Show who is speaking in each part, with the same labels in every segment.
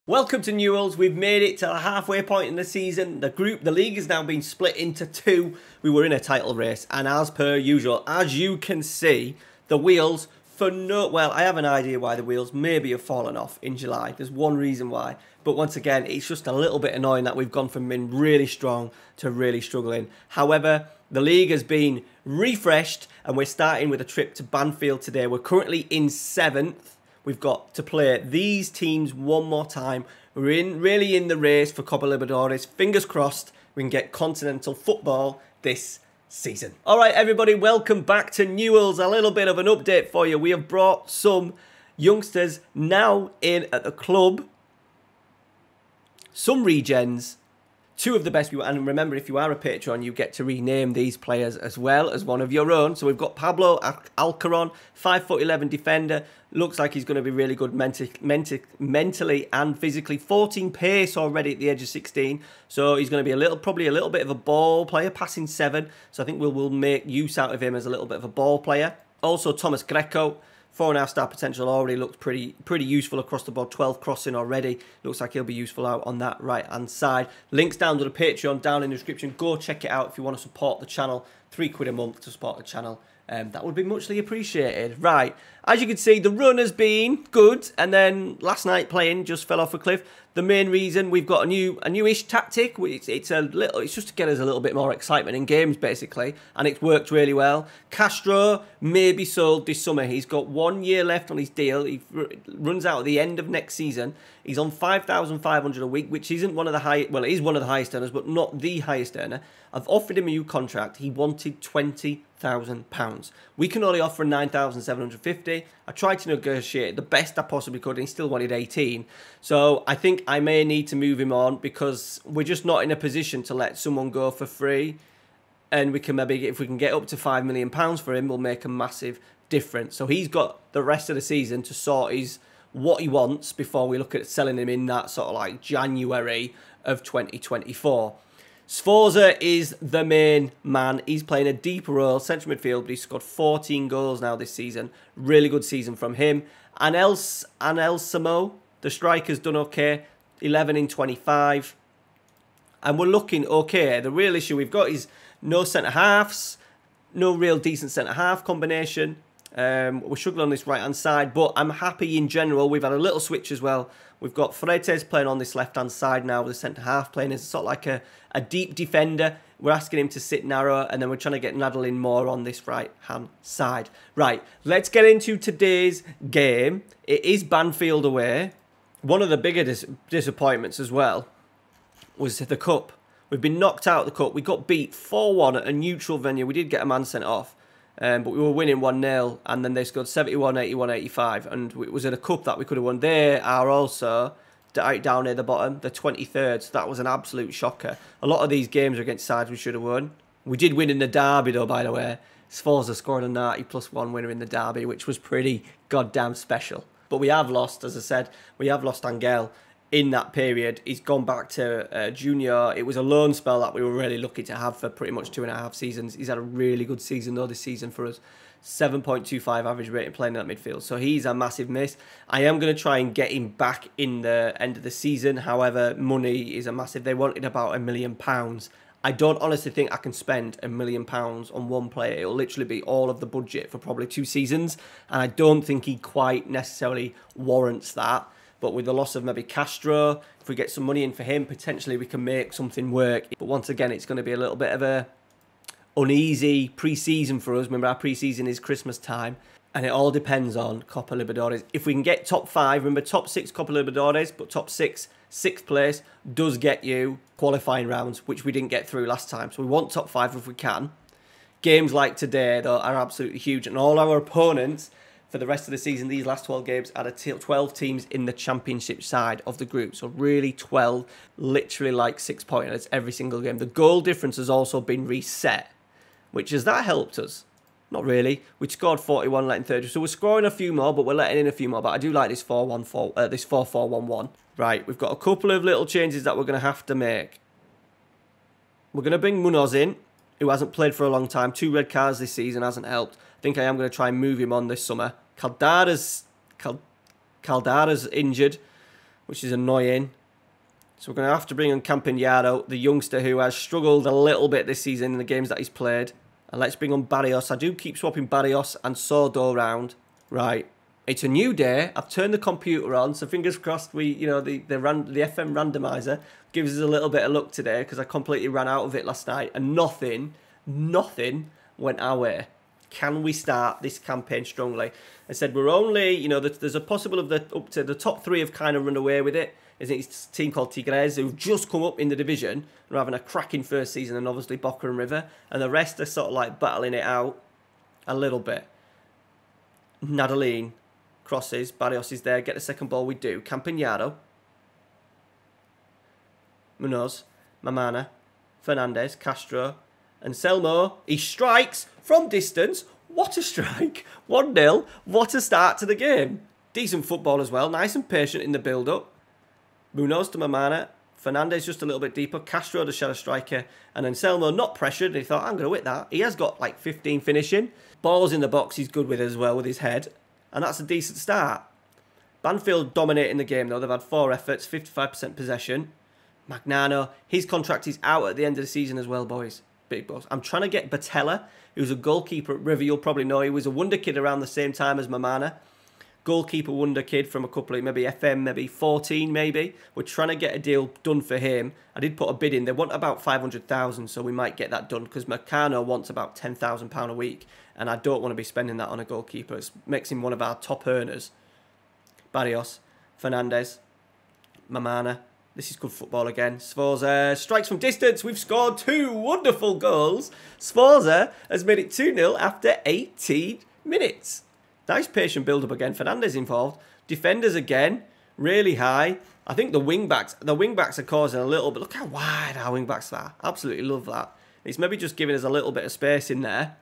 Speaker 1: Welcome to Newells. We've made it to the halfway point in the season. The league has now been split into two. We were in a title race, and as per usual, as you can see, the wheels well, I have an idea why the wheels maybe have fallen off in July. There's one reason why, but once again, it's just a little bit annoying that we've gone from being really strong to really struggling. However, the league has been refreshed, and we're starting with a trip to Banfield today. We're currently in 7th. We've got to play these teams one more time. We're really in the race for Copa Libertadores. Fingers crossed we can get continental football this season. All right, everybody, welcome back to Newells. A little bit of an update for you. We have brought some youngsters now in at the club. Some regens. Two of the best people, and remember, if you are a patron, you get to rename these players as well as one of your own. So we've got Pablo Alcaron, 5'11" defender. Looks like he's going to be really good mentally and physically. 14 pace already at the age of 16. So he's going to be probably a little bit of a ball player, passing 7. So I think we'll make use out of him as a little bit of a ball player. Also, Thomas Greco. 4.5-star potential, already looks pretty useful across the board. 12 crossing already. Looks like he'll be useful out on that right-hand side. Links down to the Patreon down in the description. Go check it out if you want to support the channel. £3 a month to support the channel. That would be muchly appreciated. Right, as you can see, the run has been good, and then last night playing just fell off a cliff. The main reason we've got a newish tactic. It's just to get us a little bit more excitement in games, basically, and it's worked really well. Castro may be sold this summer. He's got 1 year left on his deal. He runs out at the end of next season. He's on 5,500 a week, which isn't one of the high. Well, it is one of the highest earners, but not the highest earner. I've offered him a new contract. He wanted £20,000. We can only offer 9,750. I tried to negotiate the best I possibly could, and he still wanted 18. So I think I may need to move him on because we're just not in a position to let someone go for free. And we can maybe, if we can get up to £5 million for him, we'll make a massive difference. So he's got the rest of the season to sort what he wants before we look at selling him in that sort of like January of 2024. Sforza is the main man. He's playing a deeper role, central midfield, but he's scored 14 goals now this season. Really good season from him. Anel Samo, the striker's done okay, 11 in 25. And we're looking okay. The real issue we've got is no centre-halves, no real decent centre-half combination. We're struggling on this right-hand side, but I'm happy in general. We've had a little switch as well. We've got Freites playing on this left-hand side now with the centre-half playing as sort of like a deep defender. We're asking him to sit narrow, and then we're trying to get Nadal in more on this right-hand side. Right, let's get into today's game. It is Banfield away. One of the bigger disappointments as well was the Cup. We've been knocked out of the Cup. We got beat 4-1 at a neutral venue. We did get a man sent off. But we were winning 1-0, and then they scored 71, 81, 85, and it was in a cup that we could have won. They are also down near the bottom, the 23rd, so that was an absolute shocker. A lot of these games are against sides we should have won. We did win in the derby, though, by the way. Sforza scored a 90+1 winner in the derby, which was pretty goddamn special. But we have lost, as I said, we have lost Angel in that period. He's gone back to junior. It was a loan spell that we were really lucky to have for pretty much 2.5 seasons. He's had a really good season though this season for us. 7.25 average rating playing in that midfield. So he's a massive miss. I am going to try and get him back in the end of the season. However, money is a massive. They wanted about £1 million. I don't honestly think I can spend £1 million on one player. It'll literally be all of the budget for probably 2 seasons. And I don't think he quite necessarily warrants that. But with the loss of maybe Castro, if we get some money in for him, potentially we can make something work. But once again, it's going to be a little bit of a uneasy pre-season for us. Remember, our pre-season is Christmas time. And it all depends on Copa Libertadores. If we can get top 5, remember top 6 Copa Libertadores, but top 6, 6th place does get you qualifying rounds, which we didn't get through last time. So we want top 5 if we can. Games like today, though, are absolutely huge. And all our opponents for the rest of the season, these last 12 games, are 12 teams in the championship side of the group. So really 12, literally like 6 pointers every single game. The goal difference has also been reset, which has that helped us? Not really. We scored 41, letting 30. So we're scoring a few more, but we're letting in a few more. But I do like this 4-4-1-1. Right, we've got a couple of little changes that we're going to have to make. We're going to bring Munoz in, who hasn't played for a long time. 2 red cards this season hasn't helped. I think I am going to try and move him on this summer. Caldara's Caldara's injured, which is annoying. So we're going to have to bring on Campagnaro, the youngster who has struggled a little bit this season in the games that he's played. And let's bring on Barrios. I do keep swapping Barrios and Sordo around. Right. It's a new day. I've turned the computer on, so fingers crossed the FM randomizer gives us a little bit of luck today, because I completely ran out of it last night and nothing went our way. Can we start this campaign strongly? I said we're only, there's a possible of up to the top 3 have kind of run away with it. It's a team called Tigres who've just come up in the division and are having a cracking first season, and obviously Boca and River, and the rest are sort of like battling it out a little bit. Nadaline crosses, Barrios is there, get the second ball, we do. Campagnaro, Munoz, Mamana, Fernandez, Castro, and Selmo. He strikes from distance. What a strike. 1-0. What a start to the game. Decent football as well. Nice and patient in the build-up. Munoz to Mamana. Fernandez just a little bit deeper. Castro, the shadow striker. And then Selmo not pressured. He thought, I'm going to hit that. He has got like 15 finishing. Balls in the box he's good with as well with his head. And that's a decent start. Banfield dominating the game though. They've had 4 efforts, 55% possession. Magnano, his contract is out at the end of the season as well, boys. Big boss. I'm trying to get Batella, who's a goalkeeper at River. You'll probably know he was a wonder kid around the same time as Mamana. Goalkeeper wonder kid from a couple of, maybe FM14 maybe. We're trying to get a deal done for him. I did put a bid in. They want about 500,000, so we might get that done, because Meccano wants about £10,000 a week, and I don't want to be spending that on a goalkeeper. It makes him one of our top earners. Barrios, Fernandez, Mamana. This is good football again. Sforza strikes from distance. We've scored 2 wonderful goals. Sforza has made it 2-0 after 18 minutes. Nice patient build-up again. Fernandez involved. Defenders again. Really high. I think the wing-backs are causing a little bit. Look how wide our wing-backs are. Absolutely love that. It's maybe just giving us a little bit of space in there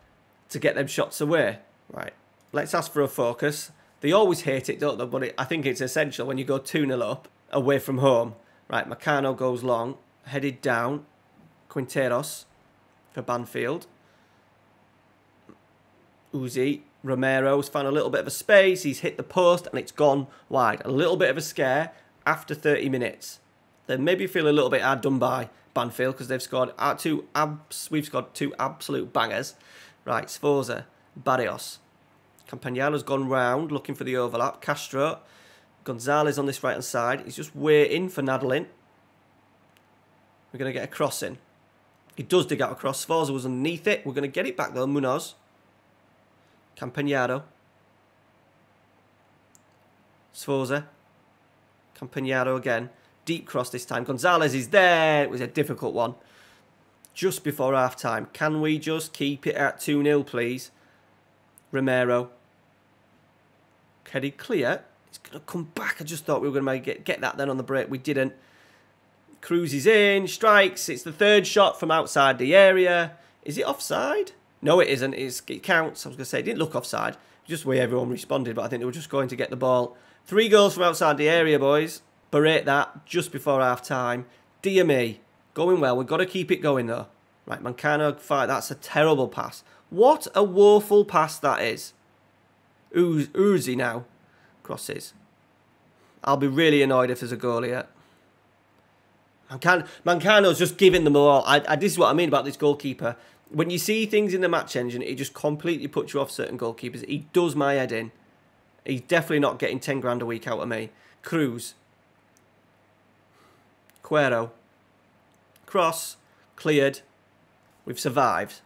Speaker 1: to get them shots away. Right. Let's ask for a focus. They always hate it, don't they? But I think it's essential when you go 2-0 up away from home. Right, Meccano goes long, headed down. Quinteros for Banfield. Uzi, Romero's found a little bit of a space. He's hit the post and it's gone wide. A little bit of a scare after 30 minutes. They maybe feel a little bit hard done by Banfield, because they've scored we've scored 2 absolute bangers. Right, Sforza, Barrios. Campagnaro's gone round looking for the overlap. Castro. Gonzalez on this right-hand side. He's just waiting for Nadaline. We're going to get a cross in. He does dig out a cross. Sforza was underneath it. We're going to get it back though. Munoz. Campagnaro. Sforza. Campagnaro again. Deep cross this time. Gonzalez is there. It was a difficult one. Just before half-time. Can we just keep it at 2-0, please? Romero. Headed clear. It's going to come back. I just thought we were going to get that then on the break. We didn't. Cruz is in. Strikes. It's the 3rd shot from outside the area. Is it offside? No, it isn't. It counts. I was going to say it didn't look offside. Just the way everyone responded, but I think they were just going to get the ball. 3 goals from outside the area, boys. Berate that just before half-time. Dear me. Going well. We've got to keep it going, though. Right, Mancano fight. That's a terrible pass. What a woeful pass that is. Uzi now. Crosses. I'll be really annoyed if there's a goal here. Mancano's just giving them the ball. This is what I mean about this goalkeeper. When you see things in the match engine, it just completely puts you off certain goalkeepers. He does my head in. He's definitely not getting 10 grand a week out of me. Cruz. Cuero. Cross. Cleared. We've survived.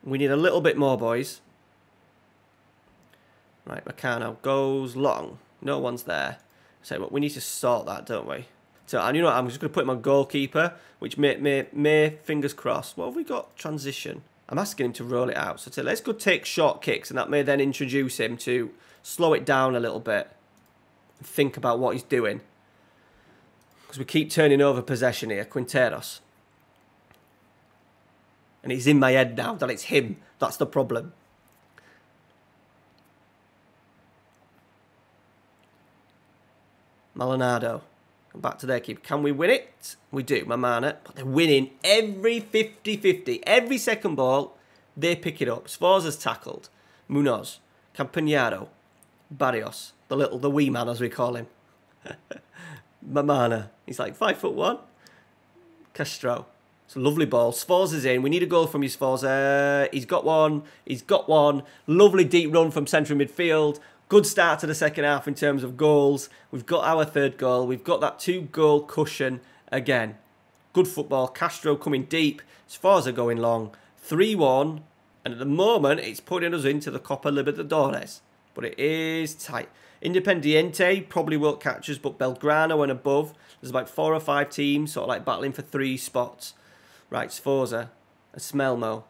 Speaker 1: We need a little bit more, boys. Right, Meccano goes long. No one's there. So what, we need to sort that, don't we? So, and you know what, I'm just going to put him on goalkeeper, which may fingers crossed. What have we got? Transition. I'm asking him to roll it out. So let's go take short kicks, and that may then introduce him to slow it down a little bit and think about what he's doing. Because we keep turning over possession here. Quinteros. And it's in my head now that it's him. That's the problem. Maldonado. Back to their keeper. Can we win it? We do. Mamana. But they're winning every 50-50. Every second ball, they pick it up. Sforza's tackled. Munoz. Campagnaro. Barrios, the wee man as we call him. Mamana, he's like 5'1". Castro, it's a lovely ball. Sforza's in. We need a goal from you, Sforza. He's got one. He's got one. Lovely deep run from central midfield. Good start to the second half in terms of goals. We've got our third goal. We've got that 2-goal cushion again. Good football. Castro coming deep. Sforza going long. 3-1. And at the moment, it's putting us into the Copa Libertadores. But it is tight. Independiente probably won't catch us, but Belgrano and above, there's about 4 or 5 teams sort of like battling for 3 spots. Right, Sforza, Smelmo,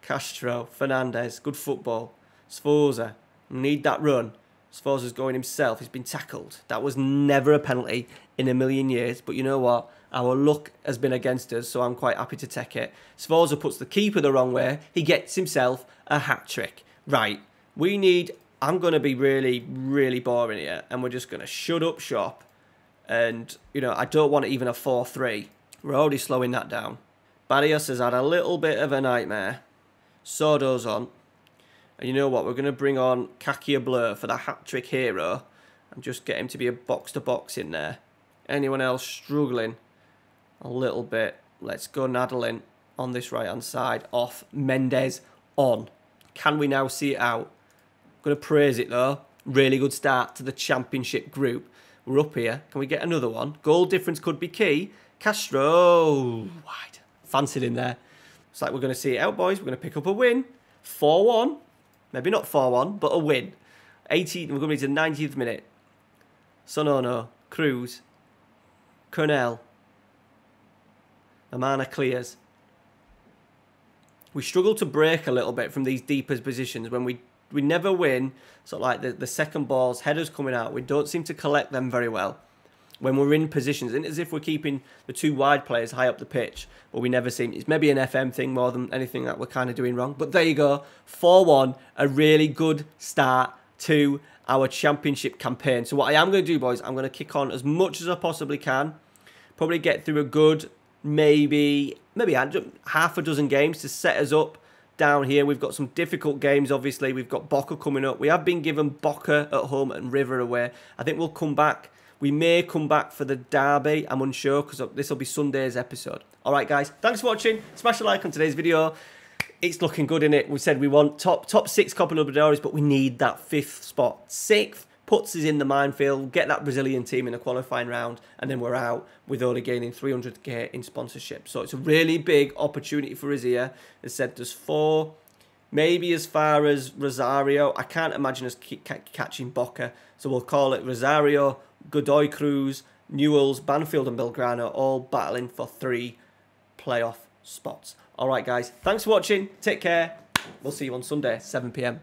Speaker 1: Castro, Fernandez, good football. Sforza, need that run. Sforza's going himself, he's been tackled. That was never a penalty in a million years, but you know what? Our luck has been against us, so I'm quite happy to take it. Sforza puts the keeper the wrong way, he gets himself a hat-trick. Right, we need... I'm going to be really, really boring here, and we're just going to shut up shop. And, you know, I don't want even a 4-3. We're already slowing that down. Barrios has had a little bit of a nightmare. Sordo's on. And you know what? We're going to bring on Kakia Blur for the hat-trick hero and just get him to be a box-to-box in there. Anyone else struggling a little bit? Let's go Nadalin on this right-hand side. Off. Mendes on. Can we now see it out? Going to praise it though. Really good start to the championship group. We're up here. Can we get another one? Goal difference could be key. Castro. Wide. Fancied him there. It's like we're going to see it out, boys. We're going to pick up a win. 4-1. Maybe not 4-1, but a win. 18. We're going to be to the 90th minute. Sonono. Cruz. Cornell. Amana clears. We struggle to break a little bit from these deeper positions when we never win. So like the second balls, headers coming out, we don't seem to collect them very well when we're in positions. And as if we're keeping the 2 wide players high up the pitch, but we never seem... It's maybe an FM thing more than anything that we're kind of doing wrong. But there you go. 4-1, a really good start to our championship campaign. So what I am going to do, boys, I'm going to kick on as much as I possibly can. Probably get through a good, maybe half a dozen games to set us up down here. We've got some difficult games, obviously. We've got Boca coming up. We have been given Boca at home and River away. I think we'll come back. We may come back for the derby. I'm unsure because this will be Sunday's episode. All right, guys. Thanks for watching. Smash a like on today's video. It's looking good, innit? We said we want top 6 Copa Libertadores, but we need that 5th spot. 6th puts us in the minefield. Get that Brazilian team in the qualifying round, and then we're out with only gaining 300k in sponsorship. So it's a really big opportunity for us here. As said, there's 4, maybe as far as Rosario. I can't imagine us catching Boca, so we'll call it Rosario, Godoy Cruz, Newells, Banfield and Belgrano, all battling for 3 playoff spots. All right, guys. Thanks for watching. Take care. We'll see you on Sunday, 7 p.m.